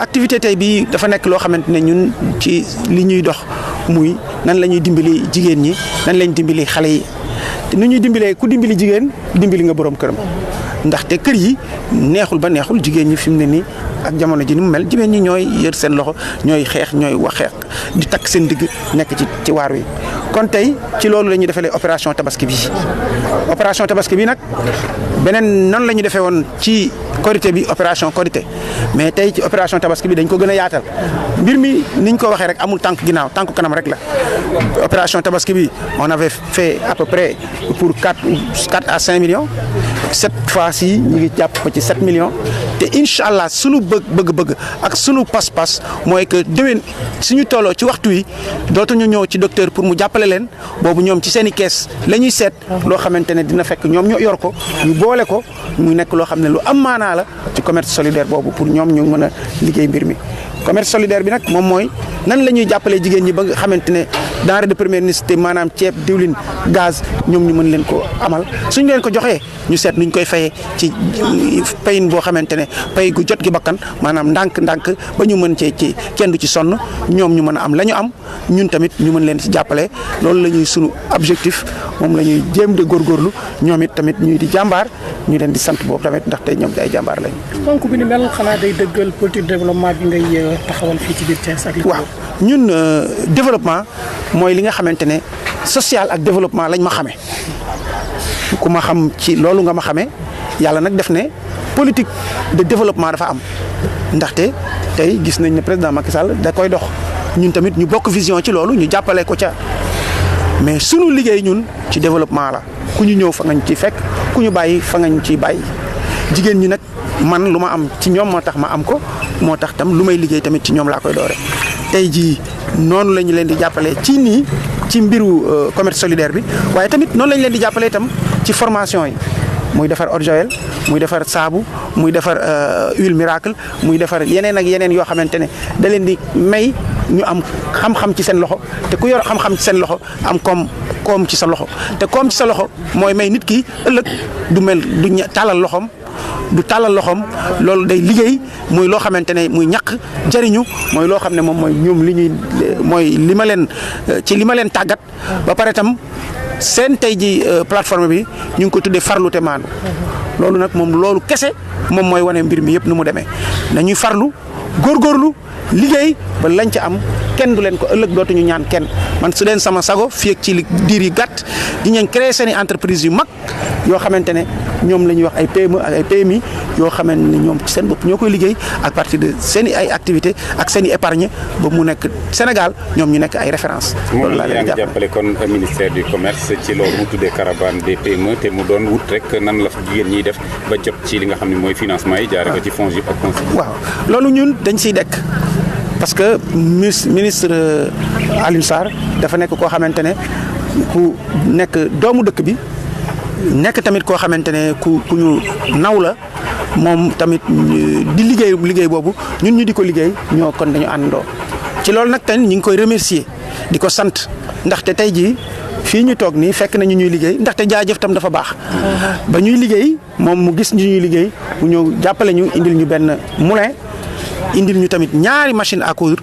activité tey bi dafa nekk loo xamante ne ñun ci li ñuy dox muy nan la ñuy dimbali jigéen ñi nan lañ dimbali xale yi te nu ñuy dimbalee ku dimbali jigéen dimbali nga borom këram ndaxte kër yi neexul ba neexul jigéen ñi fi mu ne nii ak jamono ji ni mu mel jigéen ñi ñooy yër seen loxo ñooy xeex ñooy wax xeex di takk seen digg nekk ci waar wi. kon tey ci loolu la ñuy defalee opération tabaski bi nag beneen nan la ñu defee woon ci korité bi opération korité mais tey ci opération tabaski bi dañ ko gën a yaatal mbir mi niñ ko waxee rek amul tànk ginnaaw tànk kanam rek la. opération tabaski bi on avait fait à peu près pour 4 à 5 millions cette fois-ci ñu ngi jàpp ko ci 7 millions te incha allah sunu bëgg-bëgg ak sunu pas-pas mooy que déwén suñu tolloo ci waxtu wi dootuñu ñëw ci docteur pour mu jàppale leen boobu ñoom ci seen i kees la ñuy seet loo xamante ne dina fekk ñoom ñoo yor ko ñu boole ko mu nekk loo xam ne lu am maanaa la ci commerce solidaire boobu pour ñoom ñu mën a liggéey mbir mi. commerce solidaire bi nag moom mooy nan la ñuy jàppalee jigéen ñi ba nga xamante ne denrée de première nécessité maanaam ceeb diwlin gaz ñoom ñu mën leen ko amal suñ leen ko joxee ñu seet nuñ koy fayee ci payin boo xamante ne pay gu jot gi bakkan maanaam ndànk-ndànk ba ñu mën cee ci kenn du ci sonn ñoom ñu mën a am la ñu am ñun tamit ñu mën leen ci jàppale loolu la ñuy sunu objectif moom la ñuy jéem de góorgóorlu ñoom it tamit ñuy di jàmbaar ñu leen di sant boobu tamit ndaxte ñoom ay jàmbaar lañu. donc bi ni mel xanaa day dëggal politique de développement bi ngay taxawal fii ci biir Thiès ak. waaw ñun développement mooy li nga xamante ne social ak développement lañ ma xamee ku ma xam ci loolu nga ma xamee yàlla nag def ne politique de développement dafa am ndaxte tey gis nañ ne président Macky Sall da koy dox ñun tamit ñu bokk vision ci loolu ñu jàppale ko ca mais sunu liggéey ñun ci développement la ku ñu ñëw fa nga ñu ciy fekk ku ñu bàyyi fa nga ñu ciy bàyyi jigéen ñi nag man lu ma am ci ñoom moo tax ma am ko moo tax tam lu may liggéey tamit ci ñoom laa koy doore tey jii noonu la ñu leen di jàppale ci nii ci mbiru commerce solidaire bi waaye tamit noonu la ñu leen di jàppale itam ci formation yi muy defar eau de javel muy defar saabu muy defar huile miracle muy defar yeneen ak yeneen yoo xamante ne da leen di may ñu am xam-xam ci seen loxo te ku yor xam-xam ci seen loxo am koom ci sa loxo te koom ci sa loxo mooy may nit ki ëllëg du tàllal loxoom loolu day liggéey muy loo xamante ne muy ñàkk jariñu mooy loo xam ne moom mooy ñoom mooy li ma leen tàggat ba pare tam seen tey ji plateforme bi ñu ngi ko tuddee farlu te maandu loolu nag moom loolu kese moom mooy wane mbir mi yëpp nu mu demee nañuy farlu góorgóorlu liggéey ba lañ ca am kenn du leen ko ëllëg dootuñu ñaan kenn man su leen sama sago fii ak ci diir yu gàtt di ñeen créer seen i entreprise yu mag yoo xamante ne ñoom la ñuy wax ay PME ak ay PMI yoo xamante ne ñoom ci seen bopp ñoo koy liggéey à partir de seen i ay activité ak seen i épargne ba mu nekk Sénégal ñoom ñu nekk ay référence loolu laa leen jàppale kon ministère du commerce ci loolu mu tuddee caravane des PME te mu doon wut rek nan la jigéen ñiy def ba jot ci li nga xam ne mooy financement yi jaare ko ci fonds yi ak conseil. waaw loolu ñun dañ siy dekk parce que ministre Alioune Sarr dafa nekk koo xamante ne ku nekk doomu dëkk bi nekk tamit koo xamante ne ku ñu naw la moom tamit di liggéey boobu ñun ñu di ko liggéey ñoo kon dañu àndandoo ci loolu nag tamit ñu ngi koy remercier di ko sant ndaxte tey jii fii ñu toog nii fekk nañu ñuy liggéey ndaxte jaajëf tam dafa baax ba ñuy liggéey moom mu gis ñu ñuy liggéey mu ñëw jàppale ñu indil ñu benn moulin indil ñu tamit ñaari machine à coudre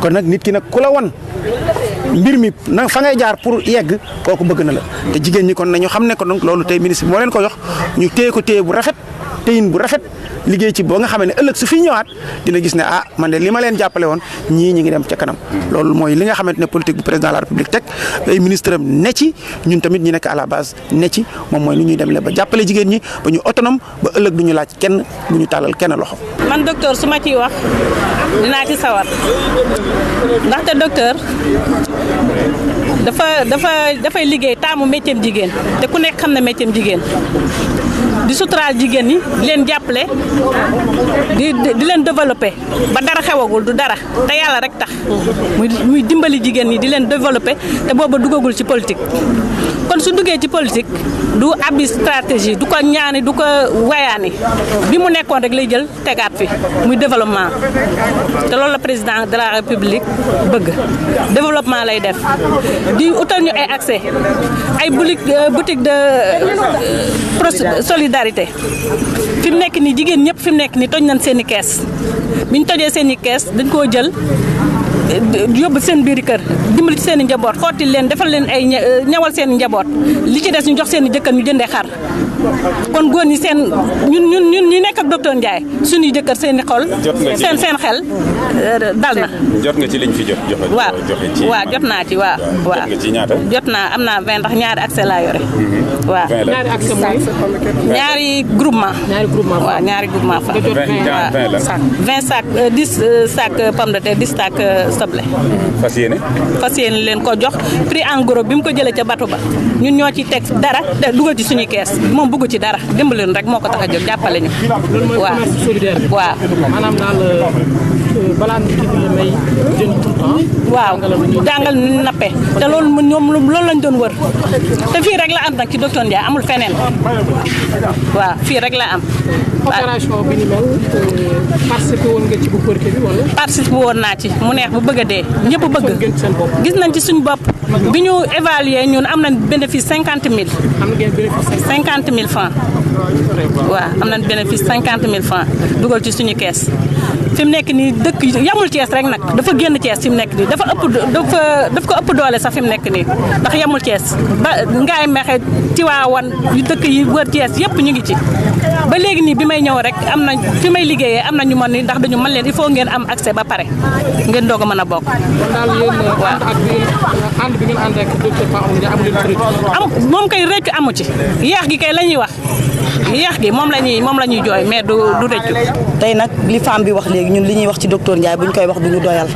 kon nag nit ki nag ku la won mbir mi na fa ngay jaar pour yegg kooku bëgg na la te jigéen ñi kon nañu xam ne ko donc loolu tey ministre bi moo leen ko jox ñu téye ko téye bu rafet téyin bu rafet liggéey ci boo nga xam ne ëllëg su fi ñëwaat dina gis ne man de li ma leen jàppale woon ñii ñi ngi dem ca kanam loolu mooy li nga xamante ne politique bu président de la république teg ay ministre am ne ci ñun tamit ñu nekk à la base ne ci moom mooy lu ñuy dem le ba jàppale jigéen ñi ba ñu autonome ba ëllëg du ñu laaj kenn du ñu tàllal kenn loxo. man docteur su ma ciy wax dinaa ci sawar ndaxte docteur dafay liggéey taamu métier jigéen te ku nekk xam na métier jigéen di suturaal jigéen ñi di leen jàppale di leen développé ba dara xewagul du dara te yàlla rek tax muy dimbali jigéen ñi di leen développé te booba duggagul ci politique kon kon su duggee ci politique du abbi stratégie du ko ñaani du ko wayaani bi mu nekkoon rek lay jël tegaat fi muy développement te loolu la président de la république bëgg développement lay def di utal ñu ay accès ay boutique de solidarité fi mu nekk nii jigéen ñëpp fi mu nekk nii toj nañ seen i kees bi ñu tojee seen i kees dañ koo jël yóbbu seen biir kër dimbali ci seen i njaboot xottil leen defal leen ay ñawal seen i njaboot li ci des ñu jox seen i jëkkër ñu jëndee xar kon góor ñi seen ñun ñu nekk ak docteur Ndiaye suñuy jëkkër seen i xol seen xel dal na. jot nga ci liñ fi joxe. waaw jot naa ci waaw. jot nga ci ñaata. jot naa am naa 20 ndax ñaari accès laa yore. waaw ñaari accès mooy ñaari groupement. waaw ñaari groupement fa. 20 sac 10 sac pomme de terre 10 sac soble. fas yéene leen ko jox prix en gros bi mu ko jëlee ca bateau ba ñun ñoo ci teg dara te dugal ci suñu kees moom bëgg ci dara dimbali leen rek moo ko tax a jóg jàppale ñu. waaw waaw. maanaam daal balaa nit ki la may jën tout le temps. waaw jàngal nappe te loolu ñoom loolu lañ doon wër te fii rek la am nag ci docteur Ndiaye amul feneen waaw fii rek la am. opération bi ni mel participé woon nga ci bu Korité bi wala. participé woon naa ci mu neex bu bëgg a dee ñëpp bëgg gis nañ ci suñu bopp bi ñu évaluer ñun am nañ bénéfice 50 000. am ngeen bénéfice 50 000 francs. waaw am nañ bénéfice 50 000 francs dugal ci suñu kees fi mu nekk nii dëkk yamul Thiès rek nag dafa génn Thiès fi mu nekk nii daf ko ëpp doole sax fi mu nekk nii ndax yamul Thiès ba Ngaye Mekhe Tiwaawan yu dëkk yi wër Thiès yëpp ñu ngi ci ba léegi nii bi may ñëw rek am na fi may liggéeyee am na ñu mën ni ndax dañu mën leen il faut ngeen am accès ba pare ngeen doog a mën a bokk. daal yéen ànd bi ngeen ànd ak docteur Pape Amadou Ndiaye amu leen rëcc. moom kay rëcc amu ci yeex gi kay la ñuy wax yeex gi moom la ñuy jooy mais du rëccu. tey nag li femme bi wax léegi ñun li ñuy wax ci docteur Ndiaye bu ñu koy wax du ñu doyal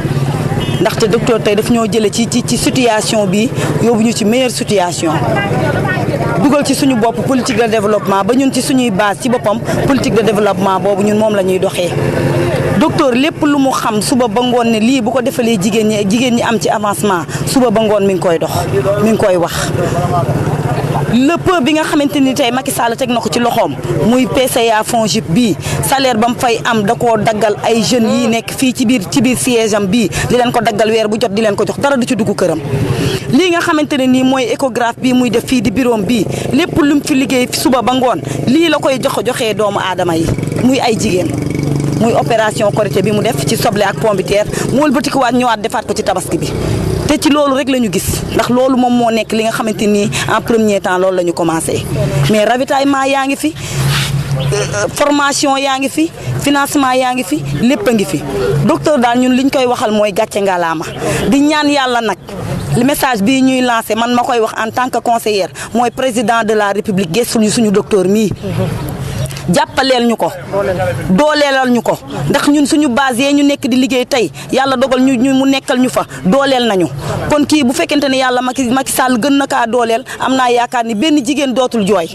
ndaxte docteur tey daf ñoo jëlee ci situation bi yóbbu ñu ci meilleure situation dugal ci suñu bopp politique de développement ba ñun ci suñuy base ci boppam politique de développement boobu ñun moom la ñuy doxee. docteur lépp lu mu xam suba ba ngoon ne lii bu ko defalee jigéen ñi am ci avancement suba ba ngoon mi ngi koy dox mi ngi koy wax. le peu bi nga xamante ni tey Macky Sall teg na ko ci loxoom muy PCA FONGIP bii salaire ba mu fay am da koo daggal ay jeunes yi nekk fii ci biir siège am bii di leen ko daggal weer bu jot di leen ko jox dara du ci dugg këram. lii nga xamante ne nii mooy échographe bii muy def fii di bureau bii lépp lu mu fi liggéey suba ba ngoon lii la koy joxee doomu aadama yi muy ay jigéen. muy opération Korité bi mu def ci soble ak pomme de terre mu wëlbatikuwaat ñëwaat defaat ko ci tabaski bi te ci loolu rek la ñu gis ndax loolu moom moo nekk li nga xamante ni en premier temps loolu la ñu commencé mais ravitaillement yaa ngi fi formation yaa ngi fi financement yaa ngi fi lépp a ngi fi docteur daal ñun liñ koy waxal mooy gàcce ngalaama di ñaan yàlla nag le message bii ñuy lancé man ma koy wax en tant que conseillère mooy président de la république gëstul ñu suñu docteur mii. jàppaleel ñu ko dooleelal ñu ko ndax ñun suñu base yee ñu nekk di liggéey tey yàlla dogal ñu mu nekkal ñu fa dooleel nañu kon kii bu fekkente ne yàlla Macky Sall gën na kaa dooleel am naa yaakaar ni benn jigéen dootul jooy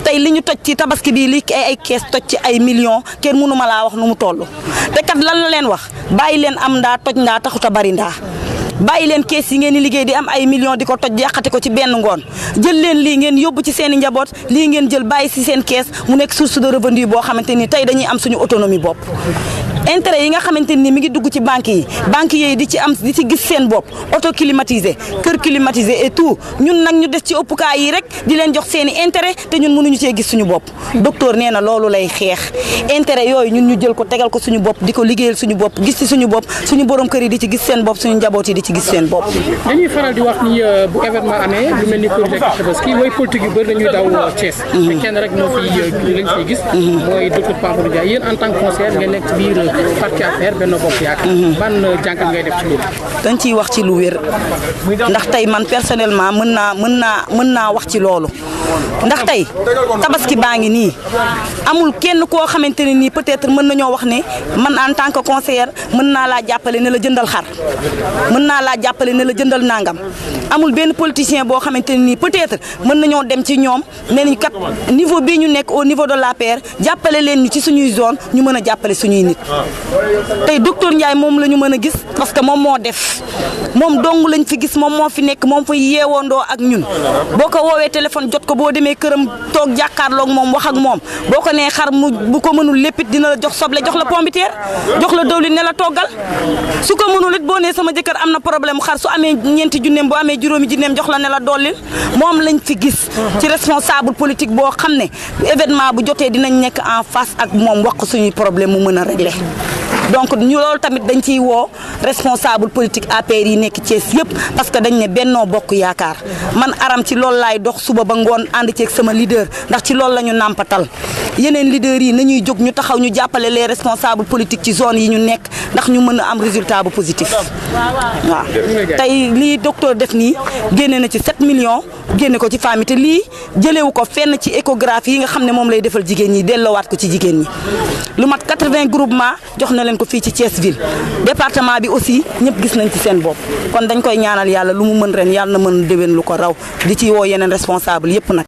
tey li ñu toj ci tabaski bii li ay kees toj ci ay millions kenn mënu ma laa wax nu mu toll te kat lan la leen wax bàyyi leen am ndaa toj ndaa taxuta bari ndaa bàyyi leen kees yi ngeen di liggéey di am ay millions di ko toj yàqati ko ci benn ngoon jël leen lii ngeen yóbbu ci seen i njaboot lii ngeen jël bàyyi si seen kees mu nekk source de revenu boo xamante ni tey dañuy am suñu autonomie bopp. intérêt yi nga xamante ni mi ngi dugg ci banques yi di ci gis seen bopp auto climatisé kër climatisé et tout ñun nag ñu des ci ëppukaay yi rek di leen jox seen i intérêt te ñun mënuñu cee gis suñu bopp docteur nee na loolu lay xeex intérêt yooyu ñun ñu jël ko tegal ko suñu bopp di ko liggéeyal suñu bopp gis ci suñu bopp suñu borom kër yi di ci gis seen bopp suñu njaboot yi di ci gis seen bopp. dañuy faral di wax ni bu événement amee lu mel ni Korité ak Tabaski way politique yu bëri dañuy daw Thiès. te kenn rek moo fi lañ fiy gis. mooy docteur Pape Amadou Ndiaye yéen en tant que conseiller ngeen nekk ci biir parti affaire Benno Bokk Yaakaar. ban jàngat ngay def ci loolu. dañ ciy wax ci lu wér ndax tey man personnellement mën naa wax ci loolu ndax tey tabaski baa ngi nii amul kenn koo xamante ne nii peut-être mën nañoo wax ne man en tant que conseillère mën naa laa jàppale ne la jëndal xar mën naa laa jàppale ne la jëndal nangam amul benn politicien boo xamante ne nii peut-être mën nañoo dem ci ñoom ne ñu kat niveau bii ñu nekk au niveau de l'APR jàppale leen ñu ci suñuy zone ñu mën a jàppale suñuy nit tey docteur Ndiaye moom la ñu mën a gis parce que moom moo def moom dong lañ fi gis moom moo fi nekk moom fa yeewandoo ak ñun boo ko woowee téléphone jot ko boo demee këram toog jàkkaarloog moom wax ak moom boo ko nee xar mu bu ko mënul léppit dina la jox soble jox la pombiteer jox la dawlin ne la toggal su ko mënul it boo nee sama jëkkër am na problème xar su amee ñeenti junneem boo amee juróomi junneem jox la ne la dollil moom lañ fi gis ci responsable politique boo xam ne événement bu jotee dinañ nekk en face ak moom wax ko suñuy problème mu mën a régler donc ñu loolu tamit dañ ciy woo responsable politique APR yi nekk Thiès yëpp parce que dañ ne Benno Bokk Yaakaar man Aram ci loolu laay dox suba ba ngoon ànd ceeg sama leader ndax ci loolu la ñu nàmpatal yeneen leader yi nañuy jóg ñu taxaw ñu jàppale les responsables politiques ci zone yi ñu nekk ndax ñu mën a am résultat bu positif waaw tey lii docteur def nii génne na ci 7 millions génne ko ci famille te lii jëlewu ko fenn ci échographie yi nga xam ne moom lay defal jigéen ñi delloowaat ko ci jigéen ñi lu mat 80 groupement jox na leen ko fii ci Thiès ville département bi aussi ñëpp gis nañ ci seen bopp kon dañ koy ñaanal yàlla lu mu mën ren yàlla na mën déwén lu ko raw di ci woo yeneen responsable yëpp nag